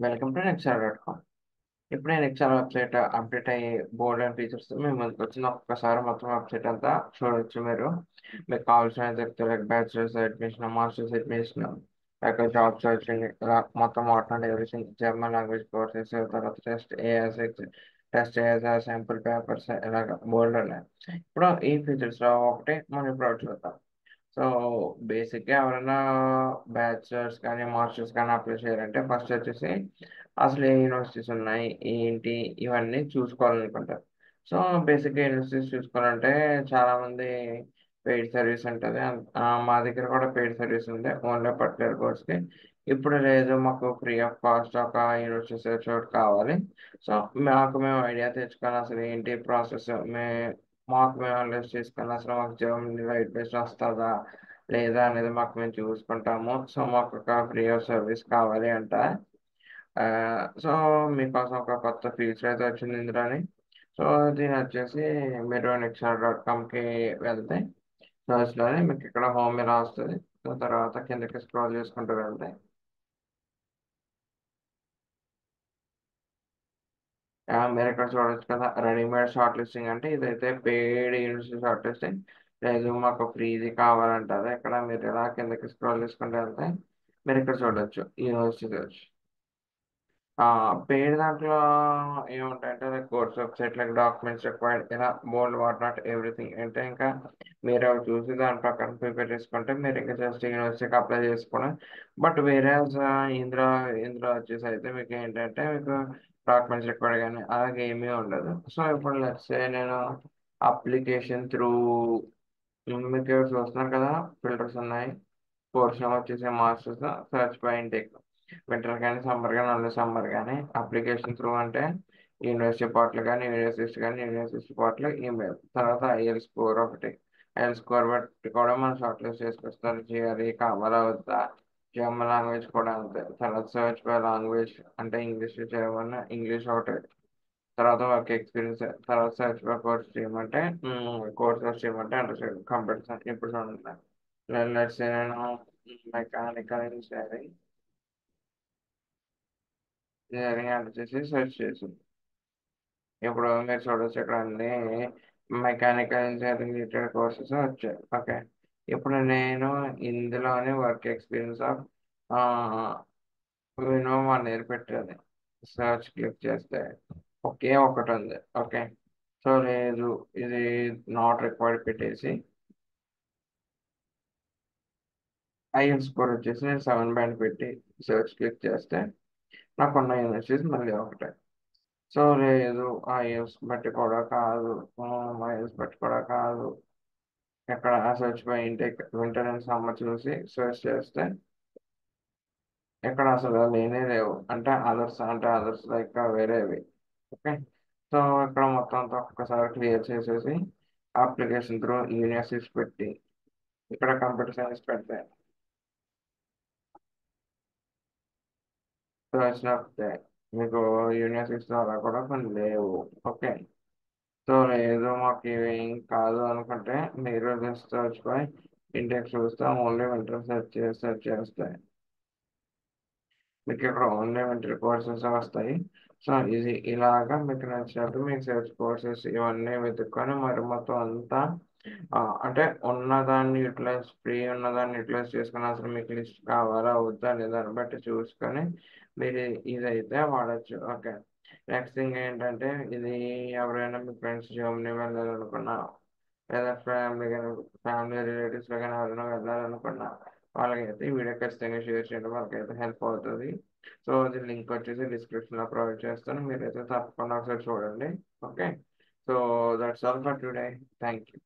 Welcome to నెక్స్ట్.com. ఇప్పుడు నేను XL website update అయ్యి బోర్డ్ అండ్ ఫీచర్స్ మీ ముందుకు వచ్చిన ఒక్కసారి మొత్తం వెబ్సైట్ అంతా చూడొచ్చు మీరు. మీకు కావాల్సిన చెప్తే like bachelors admission, masters admission, like job searching, ఇలా మొత్తం what and everything, German language courses, తర్వాత టెస్ట్ ఏఎస్ శాంపుల్ పేపర్స్, ఇలాగ బోర్డు ఉన్నాయి. ఇప్పుడు ఈ ఫీచర్స్లో ఒకటి మనం ఇప్పుడు చూద్దాం. సో బేసిక్గా ఎవరైనా బ్యాచిలర్స్ కానీ మాస్టర్స్ కానీ అప్లై చేయాలంటే ఫస్ట్ వచ్చేసి అసలు ఏ యూనివర్సిటీస్ ఉన్నాయి ఏంటి ఇవన్నీ చూసుకోవాలనుకుంటారు. సో బేసిక్గా యూనివర్సిటీస్ చూసుకోవాలంటే చాలామంది పెయిడ్ సర్వీస్ ఉంటుంది. మా దగ్గర కూడా పెయిడ్ సర్వీస్ ఉంది ఓన్లీ పర్టికులర్ కోర్స్కి. ఇప్పుడు లేదు, మాకు ఫ్రీ ఆఫ్ కాస్ట్ ఒక యూనివర్సిటీ సెర్చ్ అవుట్ కావాలి. సో మేము ఐడియా తెచ్చుకొని అసలు ఏంటి ప్రాసెస్ మాకు మేము అనలైజ్ చేసుకొని అసలు మాకు జర్మనీ రైట్ బేస్ వస్తుందా లేదా అనేది మాకు మేము చూసుకుంటాము. సో మాకు ఒక ఫ్రీ ఆఫ్ సర్వీస్ కావాలి అంట. ఆ, సో మీకోసం ఒక కొత్త ఫీచర్ అయితే వచ్చింది ఇందులోని. సో దీని వచ్చేసి మీరు నెక్స్ట్.com కి వెళ్తే సర్చ్లోనే మీకు ఇక్కడ హోమ్ ఇలా వస్తుంది. సో తర్వాత కిందకి స్క్రోల్ చేసుకుంటూ వెళ్తే మీరు ఇక్కడ చూడొచ్చు కదా, రెడీమేడ్ షార్ట్ లిస్టింగ్ అంటే ఇదైతే పెయిడ్ యూనివర్సిటీ షార్ట్ లిస్టింగ్. లేదు మాకు ఫ్రీది కావాలంటారు. ఇక్కడ మీరు ఇలా కిందకి స్క్రోల్ చేసుకుంటూ వెళ్తే మీరు ఇక్కడ చూడొచ్చు యూనివర్సిటీ. పెయిడ్ దాంట్లో ఏముంటాయంటే like course website like documents required ఇలా బోల్డ్ వాట్ నాట్ ఎవ్రీథింగ్ అంటే ఇంకా మీరు అవి చూసి దాని ప్రకారం ప్రిపేర్ చేసుకుంటే మీరు ఇంకా జస్ట్ యూనివర్సిటీకి అప్లై చేసుకోవడం. బట్ వేరే ఇందులో ఇందులో వచ్చేసి అయితే మీకు ఏంటంటే మీకు డాక్యుమెంట్స్ రిక్వైర్డ్ కానీ అలాగే ఏమీ ఉండదు. సో ఇప్పుడు లెట్స్ సే నేను అప్లికేషన్ త్రూ మీకు ఇక్కడ చూస్తున్నారు కదా, ఫిల్టర్స్ ఉన్నాయి. కోర్స్ వచ్చేసి masters search by intake, winter కానీ సమ్మర్ కానీ ఓన్లీ సమ్మర్ కానీ. అప్లికేషన్ త్రూ అంటే యూనివర్సిటీ పోర్టల్ కానీ యూనివర్సిటీ పోర్టల్ ఈమెయిల్, తర్వాత ఐఎల్ స్కోర్ ఒకటి. ఐఎల్ స్కోర్ బట్టి కూడా మనం షార్ట్ లిస్ట్ చేసుకొస్తారు చేయాలి కావాలా వద్దా. జర్మన్ లాంగ్వేజ్ కూడా అంతే. తర్వాత సర్చ్ బై లాంగ్వేజ్ అంటే ఇంగ్లీష్ జర్మన్ ఇంగ్లీష్ ఒకటి. తర్వాత వర్క్ ఎక్స్పీరియన్స్, తర్వాత సర్చ్ బై కోర్స్ చేయమంటే అంటే కంప్యూటర్ సైన్స్. ఇప్పుడు చూడండి, లెట్స్ సే నేను మెకానికల్ ఇంజనీరింగ్ అంటే చేసి సెర్చ్ చేసి ఇప్పుడు మీరు చూడొచ్చు ఇక్కడ అన్ని మెకానికల్ ఇంజనీరింగ్ రిలేటెడ్ కోర్సెస్ వచ్చాయి. ఓకే, ఇప్పుడు నేను ఇందులోనే work experience of minimum 1 year పెట్టాను. సర్చ్ క్లిక్ చేస్తే ఒకే ఒకటి ఉంది. ఓకే, సో లేదు ఇది నాట్ రిక్వైర్డ్ పెట్టేసి ఐఎల్ స్కోర్ వచ్చేసి నేను 7 band పెట్టి సర్చ్ క్లిక్ చేస్తే నాకున్న యూనివర్సిటీస్ మళ్ళీ ఒకటే. సో లేదు ఐఎల్స్ బట్టి కూడా కాదు, ఐఎల్స్ బట్టి కూడా కాదు. ఎక్కడ search by intake winter and summer చూసి సెర్చ్ చేస్తే ఎక్కడ అసలు లేనే లేవు. అంటే అదర్స్ లైక్ వేరేవి. ఓకే, సో ఇక్కడ మొత్తం అంతా ఒక్కసారి క్లియర్ చేసేసి అప్లికేషన్ త్రూ యూనివర్సిటీస్ పెట్టి ఇక్కడ కంప్యూటర్ సైన్స్ పెడితే సెర్చ్ నొక్కితే మీకు యూనివర్సిటీస్ ద్వారా కూడా కొన్ని లేవు. ఓకే, సో లేదు మాకు ఇవి ఏం కాదు అనుకుంటే మీరు జస్ట్ సర్చ్ బై ఇండెక్స్ చూస్తే ఓన్లీ వింటర్ సెర్చ్ చేస్తే మీకు ఇక్కడ ఓన్లీ వింటర్ కోర్సెస్ వస్తాయి. సో ఇది ఇలాగా మీకు నచ్చినట్టు మీకు సెర్చ్ కోర్సెస్ ఇవన్నీ వెతుక్కొని మరి మొత్తం అంతా అంటే ఉన్నదాన్ని యూటిలైజ్ చేసుకుని అసలు మీకు లిస్ట్ కావాలా వద్దా అనే దాన్ని బట్టి చూసుకొని మీరు ఇదైతే వాడచ్చు. ఓకే, నెక్స్ట్ థింగ్ ఏంటంటే ఇది ఎవరైనా మీ ఫ్రెండ్స్ జర్మనీ వెళ్ళాలనుకున్నా లేదా ఫ్యామిలీ రిలేటివ్స్లో కానీ ఎవరైనా వెళ్ళాలనుకున్నా వాళ్ళకైతే ఈ వీడియో ఖచ్చితంగా షేర్ చేయడం వాళ్ళకైతే హెల్ప్ అవుతుంది. సో దీని లింక్ వచ్చేసి డిస్క్రిప్షన్లో ప్రొవైడ్ చేస్తాను, మీరైతే తప్పకుండా ఒకసారి చూడండి. Okay, so that's all for today. Thank you.